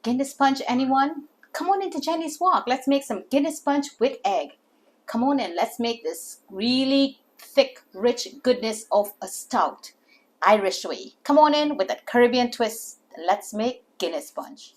Guinness Punch, anyone? Come on into Jenny's Walk. Let's make some Guinness Punch with egg. Come on in. Let's make this really thick, rich goodness of a stout. Irish way. Come on in with that Caribbean twist. Let's make Guinness Punch.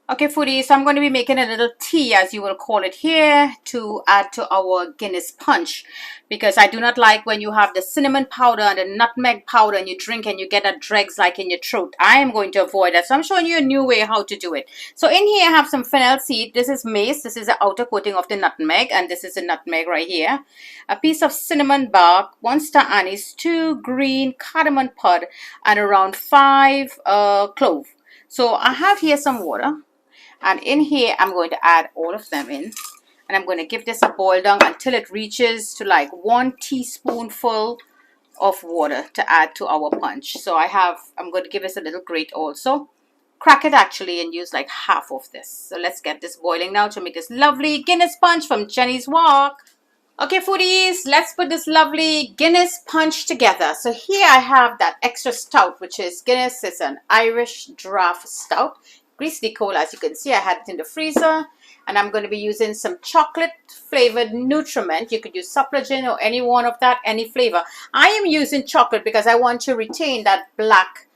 Okay, foodies, so I'm going to be making a little tea, as you will call it here, to add to our Guinness Punch, because I do not like when you have the cinnamon powder and the nutmeg powder and you drink and you get that dregs like in your throat. I am going to avoid that, so I'm showing you a new way how to do it. So in here I have some fennel seed. This is mace. This is the outer coating of the nutmeg, and this is the nutmeg right here. A piece of cinnamon bark, 1 star anise, 2 green cardamom pod, and around 5 clove. So I have here some water. And in here, I'm going to add all of them in. And I'm going to give this a boil down until it reaches to like 1 teaspoonful of water to add to our punch. So I'm going to give this a little grate also. Crack it actually and use like half of this. So let's get this boiling now to make this lovely Guinness Punch from Jenny's Walk. Okay, foodies, let's put this lovely Guinness Punch together. So here I have that extra stout, which is Guinness. It's an Irish draft stout. Greasy cold, as you can see. I had it in the freezer, and I'm going to be using some chocolate flavored nutriment. You could use Supplegen or any one of that, any flavor. I am using chocolate because I want to retain that black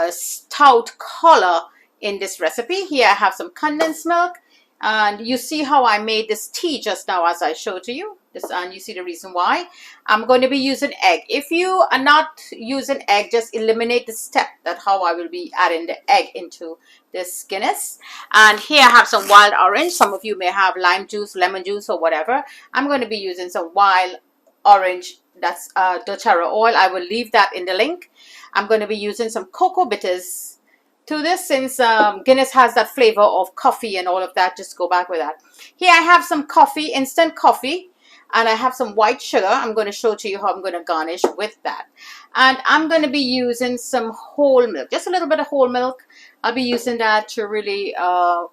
stout color in this recipe. Here I have some condensed milk, and you see how I made this tea just now as I showed to you. And you see the reason why. I'm going to be using egg. If you are not using egg, just eliminate the step. That's how I will be adding the egg into this Guinness. And here I have some wild orange. Some of you may have lime juice, lemon juice, or whatever. I'm going to be using some wild orange. That's doTERRA oil. I will leave that in the link. I'm going to be using some cocoa bitters to this, since Guinness has that flavor of coffee and all of that. Just go back with that. Here I have some coffee, instant coffee. And I have some white sugar. I'm going to show to you how I'm going to garnish with that. And I'm going to be using some whole milk, just a little bit of whole milk. I'll be using that to really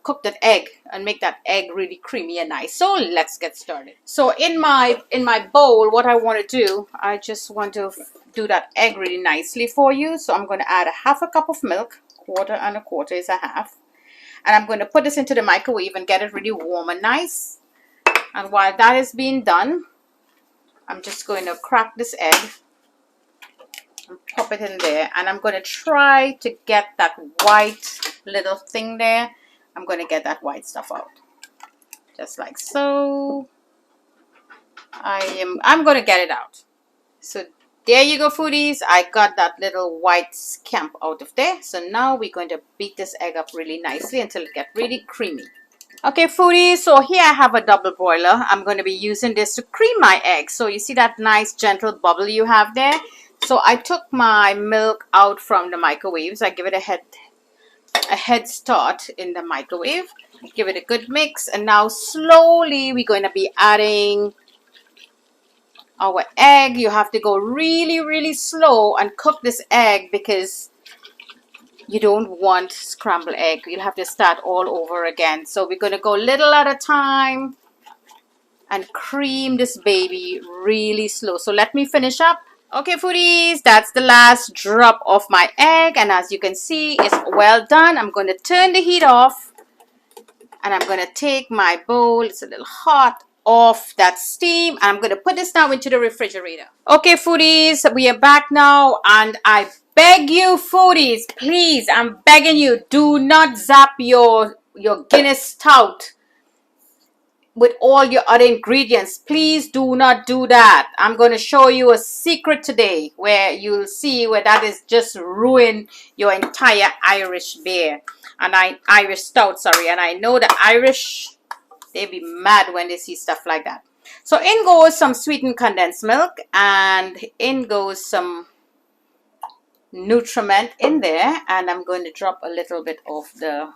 cook that egg and make that egg really creamy and nice. So let's get started. So in my bowl, what I want to do, I just want to do that egg really nicely for you. So I'm going to add a 1/2 cup of milk. 1/4 and 1/4 is 1/2. And I'm going to put this into the microwave and get it really warm and nice. And while that is being done, I'm just going to crack this egg and pop it in there. And I'm going to try to get that white little thing there. I'm going to get that white stuff out. Just like so. I'm going to get it out. So there you go, foodies. I got that little white scamp out of there. So now we're going to beat this egg up really nicely until it gets really creamy. Okay, foodies, so here I have a double boiler. I'm going to be using this to cream my eggs. So you see that nice gentle bubble you have there? So I took my milk out from the microwave. So I give it a head start in the microwave. Give it a good mix. And now slowly we're going to be adding our egg. You have to go really, really slow and cook this egg because you don't want scrambled egg. You'll have to start all over again. So we're going to go little at a time and cream this baby really slow. So let me finish up. Okay, foodies, that's the last drop of my egg. And as you can see, it's well done. I'm going to turn the heat off. And I'm going to take my bowl. It's a little hot. Off that steam. And I'm going to put this now into the refrigerator. Okay, foodies, we are back now. And I beg you, foodies, please, I'm begging you, do not zap your Guinness stout with all your other ingredients. Please do not do that. I'm going to show you a secret today where you'll see where that is just ruin your entire Irish beer. And Irish stout, sorry. And I know the Irish, they be mad when they see stuff like that. So in goes some sweetened condensed milk, and in goes some nutriment in there, and I'm going to drop a little bit of the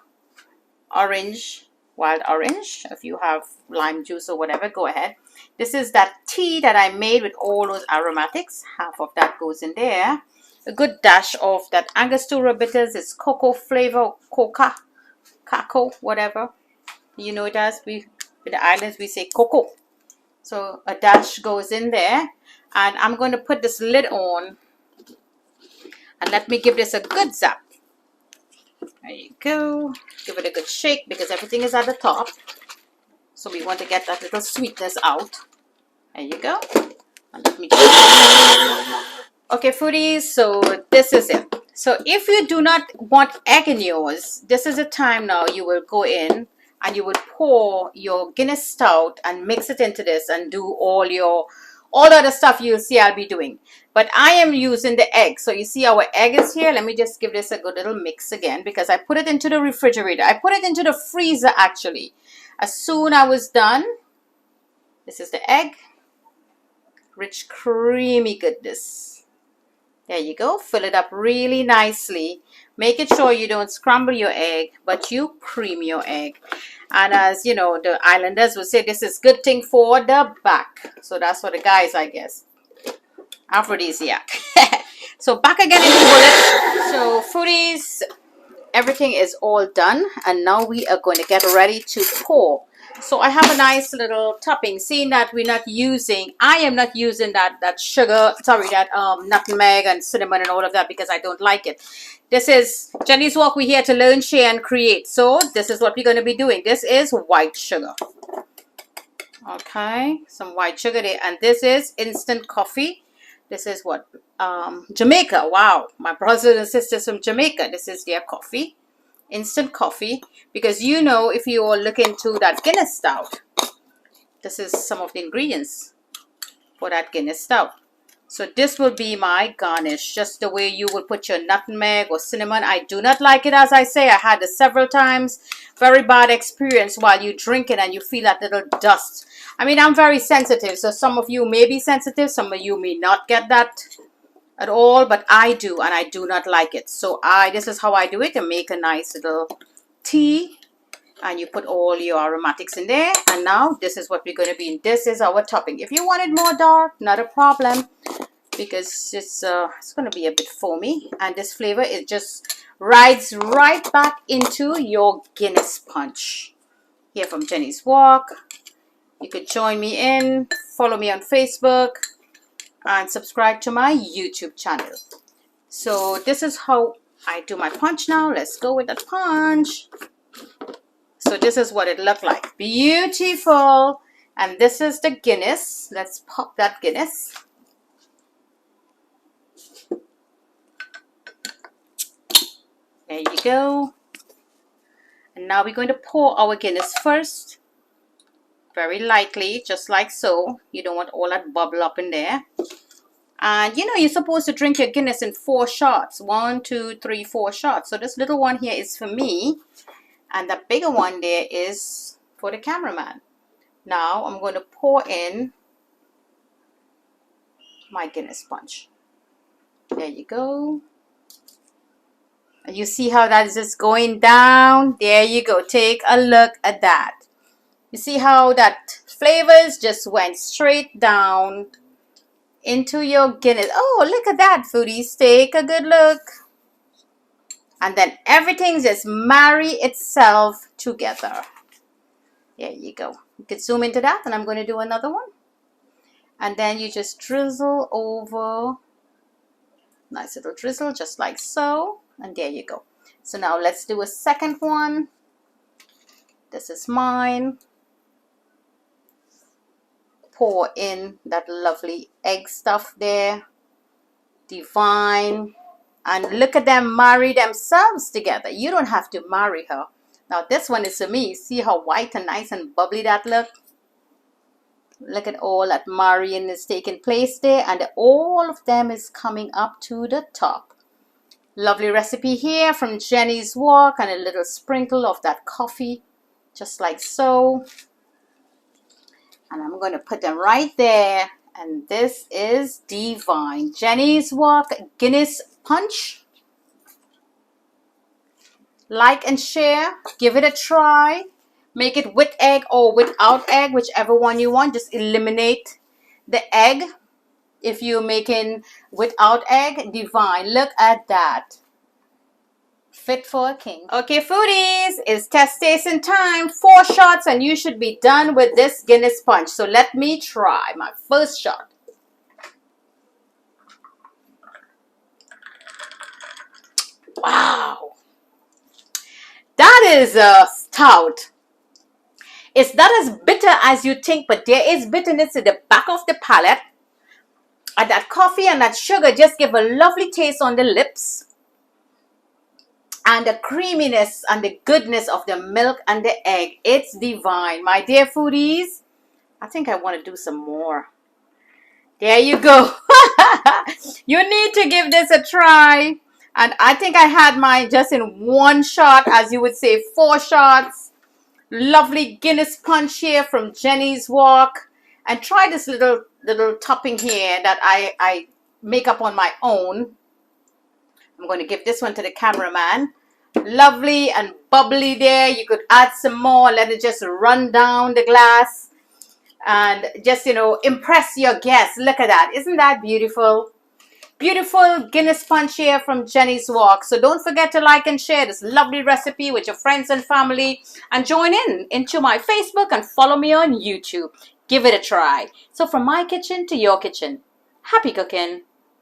orange, wild orange. If you have lime juice or whatever, go ahead. This is that tea that I made with all those aromatics. Half of that goes in there. A good dash of that Angostura bitters. It's cocoa flavor, cacao, whatever. You know it as, with the islands we say cocoa. So a dash goes in there, and I'm going to put this lid on and let me give this a good zap. There you go. Give it a good shake because everything is at the top. So we want to get that little sweetness out. There you go. And let me just... Okay, foodies, so this is it. So if you do not want egg in yours, this is the time now you will go in and you would pour your Guinness Stout and mix it into this and do all the other stuff you'll see I'll be doing. But I am using the egg. So you see our egg is here. Let me just give this a good little mix again because I put it into the refrigerator. I put it into the freezer actually. As soon as I was done, this is the egg. Rich, creamy goodness. There you go. Fill it up really nicely. Make it sure you don't scramble your egg, but you cream your egg. And as you know, the islanders would say, this is good thing for the back. So that's for the guys, I guess. Aphrodisiac. So back again in the bullet. So foodies, everything is all done. And now we are going to get ready to pour. So I have a nice little topping. Seeing that we're not using, I am not using that sugar, sorry, that nutmeg and cinnamon and all of that because I don't like it. This is Jenny's Walk. We're here to learn, share, and create. So this is what we're going to be doing. This is white sugar. Okay, some white sugar there. And this is instant coffee. This is what? Jamaica. Wow, my brothers and sisters from Jamaica. This is their coffee. Instant coffee, because you know, if you all look into that Guinness Stout, this is some of the ingredients for that Guinness Stout. So this will be my garnish, just the way you would put your nutmeg or cinnamon. I do not like it, as I say. I had it several times. Very bad experience while you drink it and you feel that little dust. I mean, I'm very sensitive, so some of you may be sensitive, some of you may not get that at all, but I do, and I do not like it. So this is how I do it. And make a nice little tea, and you put all your aromatics in there. And now this is what we're going to be in. This is our topping. If you want it more dark, not a problem, because it's going to be a bit foamy, and this flavor is just rides right back into your Guinness Punch. Here from Jenny's Walk. You could join me in, follow me on Facebook, and subscribe to my YouTube channel. So this is how I do my punch now. Let's go with the punch. So this is what it looked like. Beautiful. And this is the Guinness. Let's pop that Guinness. There you go. And now we're going to pour our Guinness first. Very lightly, just like so. You don't want all that bubble up in there. And you know, you're supposed to drink your Guinness in 4 shots. 1, 2, 3, 4 shots. So this little one here is for me. And the bigger one there is for the cameraman. Now I'm going to pour in my Guinness Punch. There you go. And you see how that is just going down? There you go. Take a look at that. You see how that flavors just went straight down into your Guinness. Oh, look at that, foodies. Take a good look. And then everything just marry itself together. There you go. You can zoom into that, and I'm going to do another one. And then you just drizzle over. Nice little drizzle, just like so. And there you go. So now let's do a second one. This is mine. Pour in that lovely egg stuff there. Divine. And look at them marry themselves together. You don't have to marry her. Now this one is for me. See how white and nice and bubbly that look? Look at all that marrying is taking place there. And all of them is coming up to the top. Lovely recipe here from Jenny's Walk. And a little sprinkle of that coffee. Just like so. And I'm going to put them right there. And this is divine. Jenny's Walk Guinness Punch. Like and share. Give it a try. Make it with egg or without egg, whichever one you want. Just eliminate the egg. If you're making without egg, divine. Look at that. Fit for a king. Okay, foodies, it's test tasting time. 4 shots and you should be done with this Guinness Punch. So let me try my first shot. Wow. is a stout. It's not as bitter as you think, but there is bitterness at the back of the palate. And that coffee and that sugar just give a lovely taste on the lips. And the creaminess and the goodness of the milk and the egg. It's divine. My dear foodies, I think I want to do some more. There you go. You need to give this a try. And I think I had mine just in one shot, as you would say, 4 shots. Lovely Guinness Punch here from Jenny's Walk. And try this little topping here that I make up on my own. I'm going to give this one to the cameraman. Lovely and bubbly there. You could add some more. Let it just run down the glass. And just, you know, impress your guests. Look at that. Isn't that beautiful? Beautiful Guinness Punch here from Jenny's Walk. So don't forget to like and share this lovely recipe with your friends and family. And join into my Facebook and follow me on YouTube. Give it a try. So from my kitchen to your kitchen. Happy cooking.